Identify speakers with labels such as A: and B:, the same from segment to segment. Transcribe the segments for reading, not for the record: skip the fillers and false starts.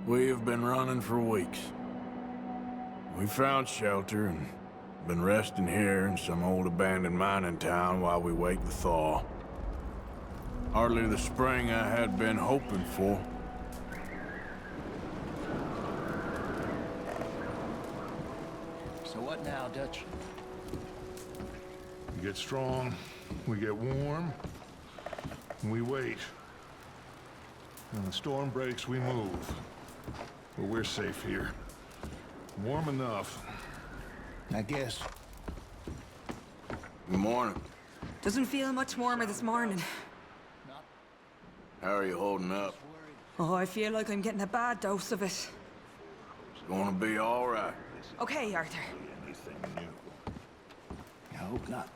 A: We have been running for weeks. We found shelter and been resting here in some old abandoned mining town while we wait the thaw. Hardly the spring I had been hoping for.
B: So what now, Dutch?
C: We get strong, we get warm, and we wait. When the storm breaks, we move. But we're safe here. Warm enough.
B: I guess.
A: Good morning.
D: Doesn't feel much warmer this morning.
A: How are you holding up?
D: Oh, I feel like I'm getting a bad dose of it.
A: It's gonna be all right.
D: Okay, Arthur.
C: Anything new.
B: I hope not.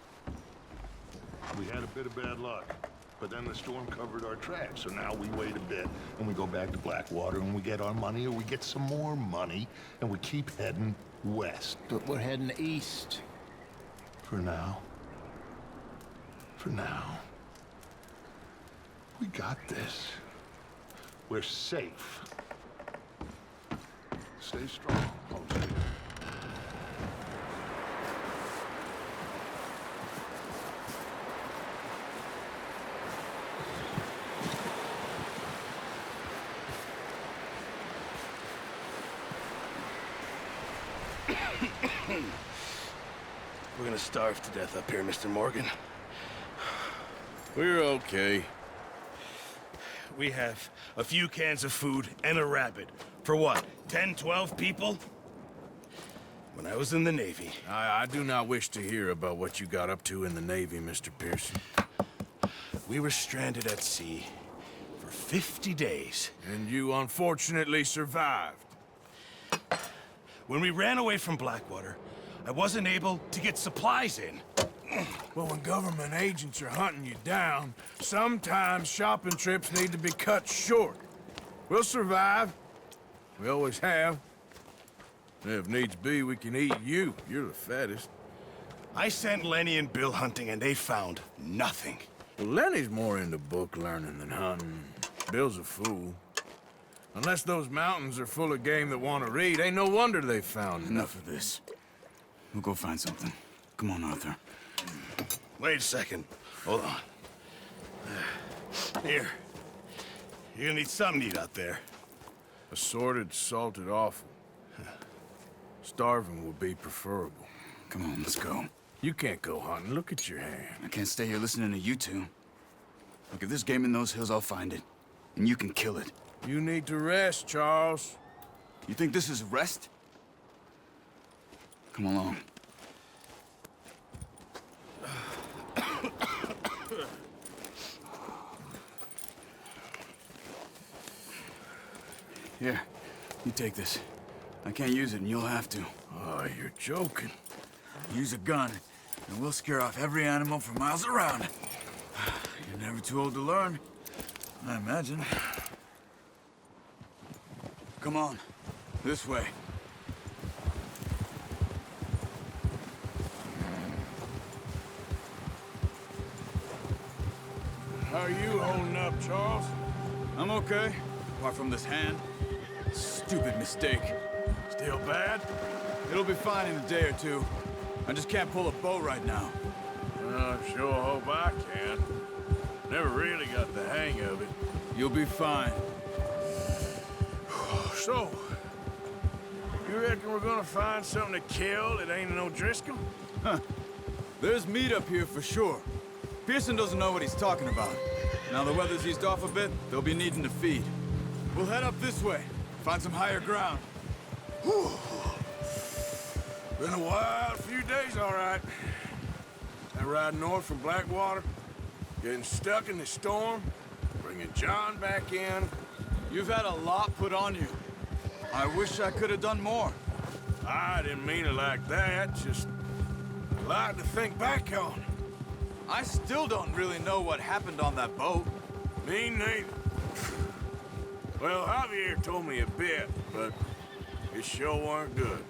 C: We had a bit of bad luck, but then the storm covered our tracks, so now we wait a bit, and we go back to Blackwater, and we get our money, or we get some more money, and we keep heading west.
B: But we're heading east.
C: For now. For now. We got this. We're safe. Stay strong, Jose.
E: We're gonna starve to death up here, Mr. Morgan.
A: We're okay.
E: We have a few cans of food and a rabbit. For what, 10, 12 people? When I was in the Navy...
A: I do not wish to hear about what you got up to in the Navy, Mr. Pearson.
E: We were stranded at sea for 50 days.
A: And you unfortunately survived.
E: When we ran away from Blackwater, I wasn't able to get supplies in.
A: Well, when government agents are hunting you down, sometimes shopping trips need to be cut short. We'll survive. We always have. And if needs be, we can eat you. You're the fattest.
E: I sent Lenny and Bill hunting, and they found nothing.
A: Well, Lenny's more into book learning than hunting. Bill's a fool. Unless those mountains are full of game that want to read, ain't no wonder they found
F: Enough of this. We'll go find something. Come on, Arthur.
E: Wait a second. Hold on. Here. You're gonna need something to eat out there.
A: Assorted, salted offal. Starving would be preferable.
F: Come on, let's go.
A: You can't go hunting. Look at your hand.
F: I can't stay here listening to you two. Look, if there's game in those hills, I'll find it. And you can kill it.
A: You need to rest, Charles.
F: You think this is rest? Come along. Here, you take this. I can't use it, and you'll have to.
A: Oh, you're joking.
F: Use a gun, and we'll scare off every animal for miles around. You're never too old to learn, I imagine. Come on, this way.
A: How are you holding up, Charles?
F: I'm okay, apart from this hand. Stupid mistake.
A: Still bad?
F: It'll be fine in a day or two. I just can't pull a bow right now.
A: I sure hope I can. Never really got the hang of it.
F: You'll be fine.
A: So, you reckon we're gonna find something to kill that ain't no Driscoll?
F: Huh. There's meat up here for sure. Pearson doesn't know what he's talking about. Now the weather's eased off a bit, they'll be needing to feed. We'll head up this way, find some higher ground.
A: Whew. Been a wild few days, all right. That ride north from Blackwater, getting stuck in the storm, bringing John back in.
F: You've had a lot put on you. I wish I could have done more.
A: I didn't mean it like that, just a lot to think back on.
F: I still don't really know what happened on that boat.
A: Me neither. Well, Javier told me a bit, but it sure weren't good.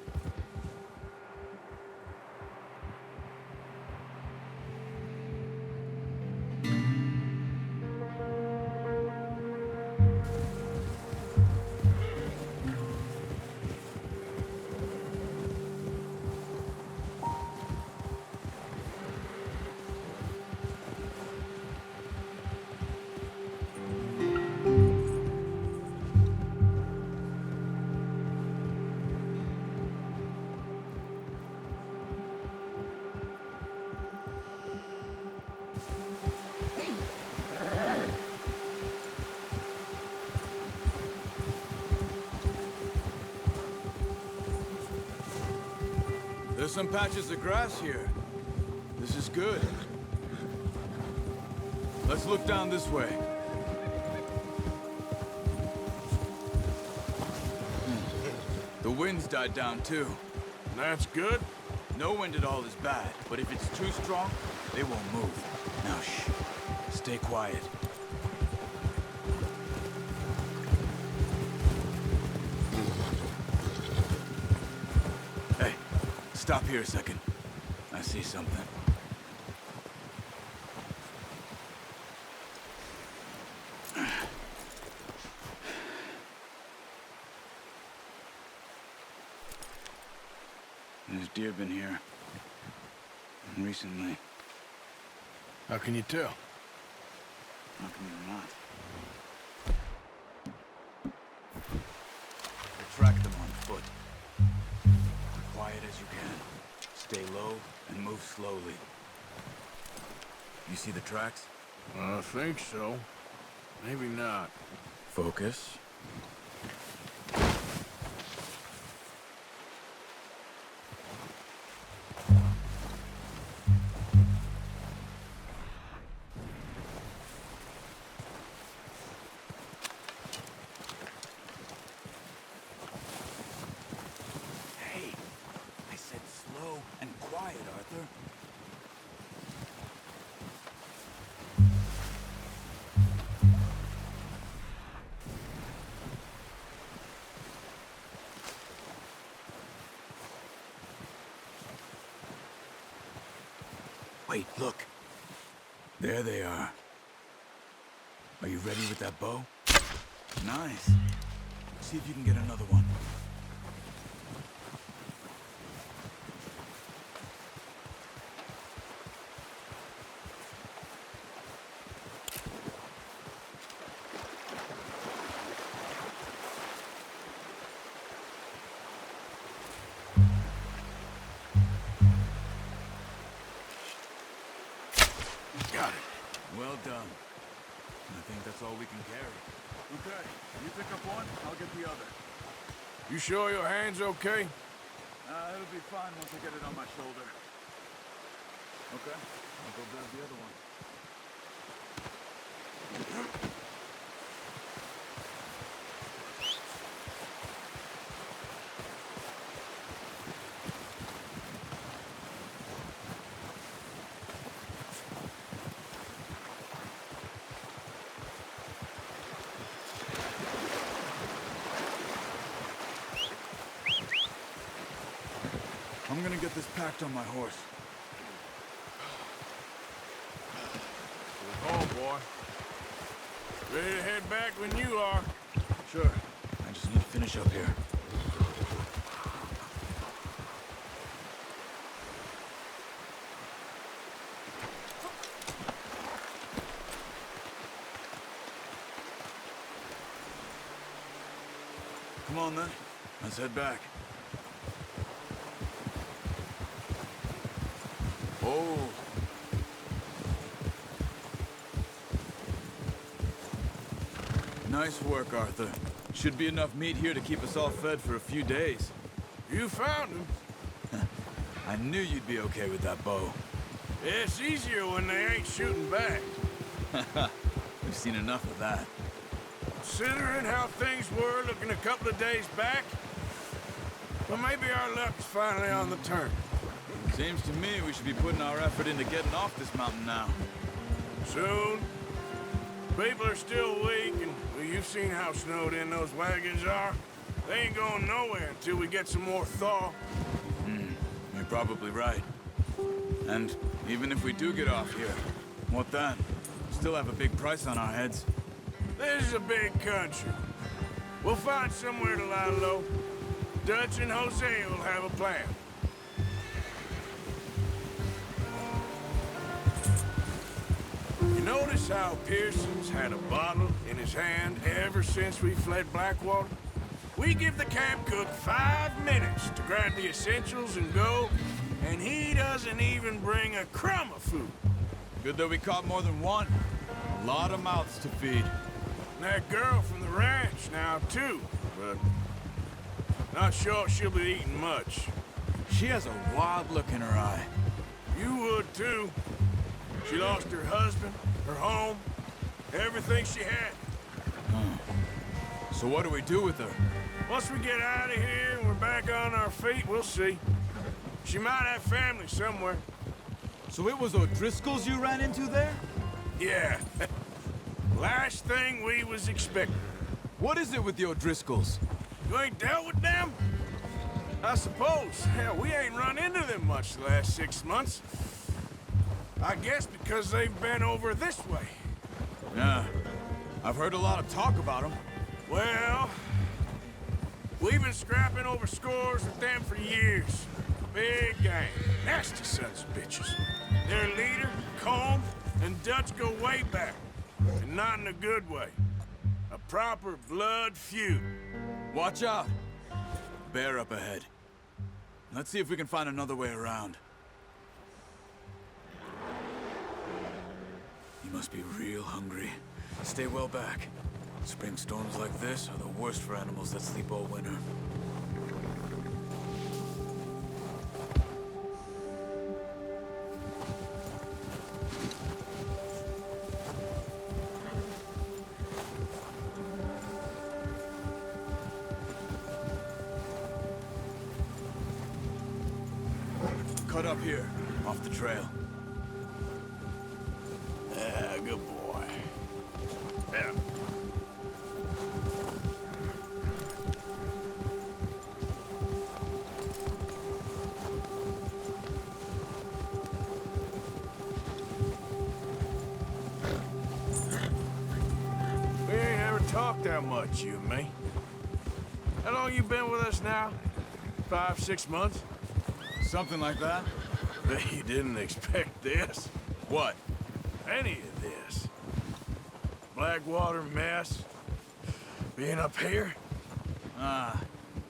F: There's some patches of grass here. This is good. Let's look down this way. The wind's died down too.
A: That's good.
F: No wind at all is bad, but if it's too strong, they won't move. Now shh. Stay quiet. Hey, stop here a second. I see something. There's deer been here. Recently.
A: How can you tell?
F: How come you're not? Track them on foot. Quiet as you can. Stay low and move slowly. You see the tracks?
A: I think so. Maybe not.
F: Focus. Hey, I said slow and quiet, Arthur. Wait, look. There they are. Are you ready with that bow? Nice. See if you can get another one.
A: Got it.
F: Well done. I think that's all we can carry. Okay, you pick up one, I'll get the other.
A: You sure your hand's okay?
F: It'll be fine once I get it on my shoulder. Okay, I'll go grab the other one. I'm gonna get this packed on my horse.
A: Oh, boy. Ready to head back when you are.
F: Sure. I just need to finish up here. Come on then. Let's head back. Oh. Nice work, Arthur. Should be enough meat here to keep us all fed for a few days.
A: You found him.
F: I knew you'd be okay with that bow.
A: It's easier when they ain't shooting back.
F: We've seen enough of that.
A: Considering how things were looking a couple of days back, well, maybe our luck's finally on the turn.
F: Seems to me we should be putting our effort into getting off this mountain now.
A: Soon. People are still weak, and well, you've seen how snowed in those wagons are. They ain't going nowhere until we get some more thaw.
F: You're probably right. And even if we do get off here, what then? Still have a big price on our heads.
A: This is a big country. We'll find somewhere to lie low. Dutch and Jose will have a plan. You notice how Pearson's had a bottle in his hand ever since we fled Blackwater? We give the camp cook 5 minutes to grab the essentials and go, and he doesn't even bring a crumb of food.
F: Good that we caught more than one. A lot of mouths to feed.
A: And that girl from the ranch now, too, but not sure she'll be eating much.
F: She has a wild look in her eye.
A: You would, too. She lost her husband, her home, everything she had.
F: So what do we do with her?
A: Once we get out of here and we're back on our feet, we'll see. She might have family somewhere.
F: So it was O'Driscoll's you ran into there?
A: Yeah. Last thing we was expecting.
F: What is it with the O'Driscolls?
A: You ain't dealt with them? I suppose. Hell, we ain't run into them much the last 6 months. I guess because they've been over this way.
F: Yeah. I've heard a lot of talk about them.
A: Well, we've been scrapping over scores with them for years. Big gang. Nasty sons of bitches. Their leader, Combe, and Dutch go way back. And not in a good way. A proper blood feud.
F: Watch out. Bear up ahead. Let's see if we can find another way around. You must be real hungry. Stay well back. Spring storms like this are the worst for animals that sleep all winter. Cut up here, off the trail.
A: Good boy. Yeah. We ain't ever talked that much, you and me. How long you been with us now? 5, 6 months?
F: Something like that?
A: Bet you didn't expect this.
F: What?
A: Any of this. Blackwater mess. Being up here.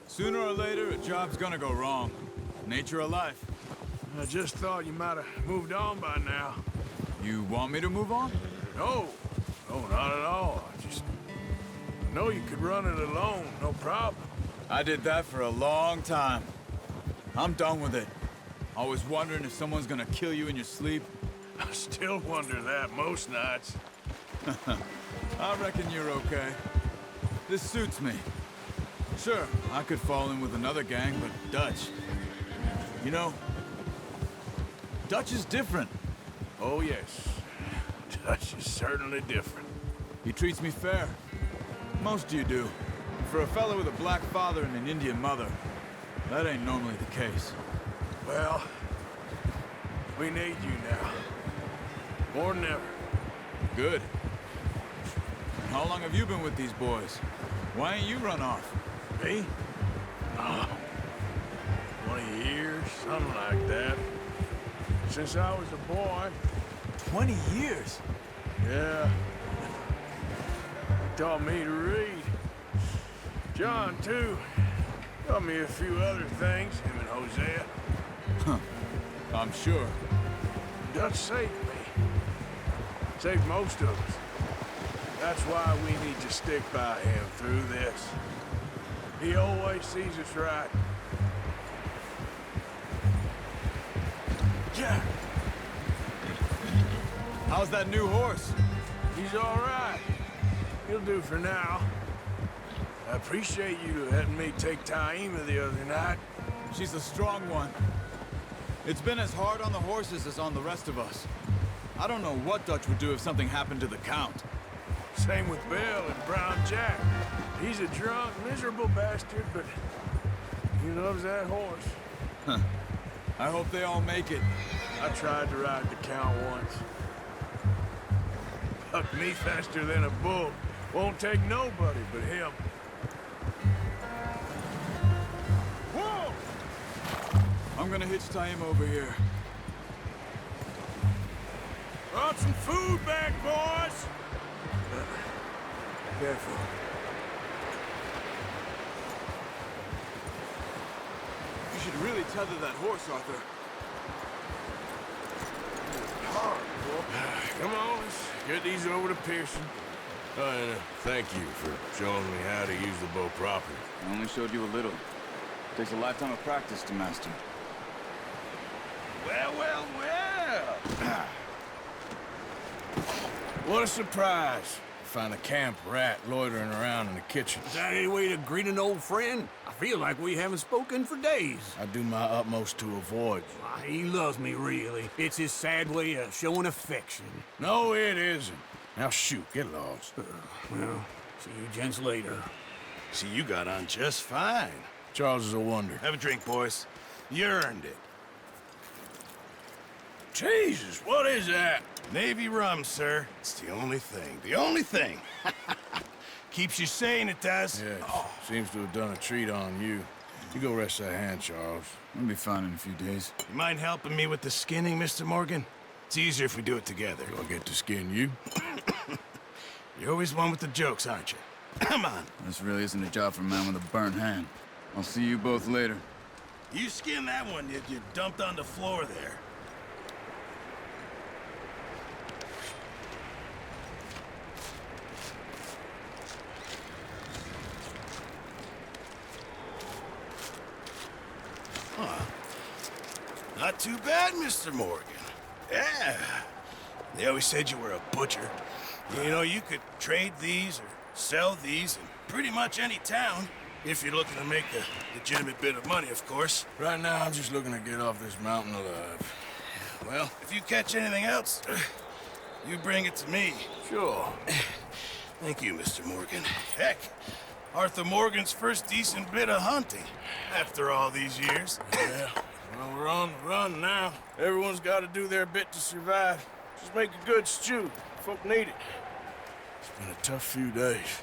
F: Sooner or later, a job's gonna go wrong. Nature of life.
A: I just thought you might have moved on by now.
F: You want me to move on?
A: No. No, not at all. I know you could run it alone, no problem.
F: I did that for a long time. I'm done with it. Always wondering if someone's gonna kill you in your sleep.
A: I still wonder that most nights.
F: I reckon you're okay. This suits me. Sure, I could fall in with another gang, but Dutch... You know, Dutch is different.
A: Oh, yes. Dutch is certainly different.
F: He treats me fair. Most of you do. For a fella with a black father and an Indian mother, that ain't normally the case.
A: Well, we need you now. More than ever.
F: Good. And how long have you been with these boys? Why ain't you run off?
A: Me? Oh, 20 years, something like that. Since I was a boy.
F: 20 years?
A: Yeah. Taught me to read. John, too. Taught me a few other things, him and Hosea.
F: I'm sure.
A: Dutch saved me. Saved most of us. That's why we need to stick by him through this. He always sees us right. Yeah.
F: How's that new horse?
A: He's all right. He'll do for now. I appreciate you letting me take Taima the other night.
F: She's a strong one. It's been as hard on the horses as on the rest of us. I don't know what Dutch would do if something happened to the Count.
A: Same with Bill and Brown Jack. He's a drunk, miserable bastard, but he loves that horse.
F: I hope they all make it.
A: I tried to ride the Count once. Bucked me faster than a bull. Won't take nobody but him. Whoa!
F: I'm gonna hitch Taima over here.
A: Brought some food back, boys! Careful.
F: You should really tether that horse, Arthur.
A: Hard, boy. Come on, let's get these over to Pearson. And thank you for showing me how to use the bow properly.
F: I only showed you a little. Takes a lifetime of practice to master.
E: Well, well, well.
A: What a surprise. Find a camp rat loitering around in the kitchen.
G: Is that any way to greet an old friend? I feel like we haven't spoken for days.
A: I do my utmost to avoid you.
G: Ah, he loves me, really. It's his sad way of showing affection.
A: No, it isn't. Now shoot, get lost.
G: Well, see you gents later.
E: See, you got on just fine.
A: Charles is a wonder.
E: Have a drink, boys. You earned it.
A: Jesus, what is that?
E: Navy rum, sir. It's the only thing. The only thing. Keeps you sane, it does.
A: Yes, seems to have done a treat on you. You go rest that hand, Charles.
F: I'll be fine in a few days.
E: You mind helping me with the skinning, Mr. Morgan? It's easier if we do it together.
A: Do I get to skin you?
E: You're always one with the jokes, aren't you? Come on.
F: This really isn't a job for a man with a burnt hand. I'll see you both later.
E: You skin that one you dumped on the floor there. Not too bad, Mr. Morgan. Yeah. They always said you were a butcher. You know, you could trade these or sell these in pretty much any town. If you're looking to make a legitimate bit of money, of course.
A: Right now, I'm just looking to get off this mountain alive.
E: Well, if you catch anything else, you bring it to me.
A: Sure.
E: Thank you, Mr. Morgan. Heck, Arthur Morgan's first decent bit of hunting after all these years.
A: Yeah. Well, we're on the run now. Everyone's got to do their bit to survive. Just make a good stew. Folk need it. It's been a tough few days.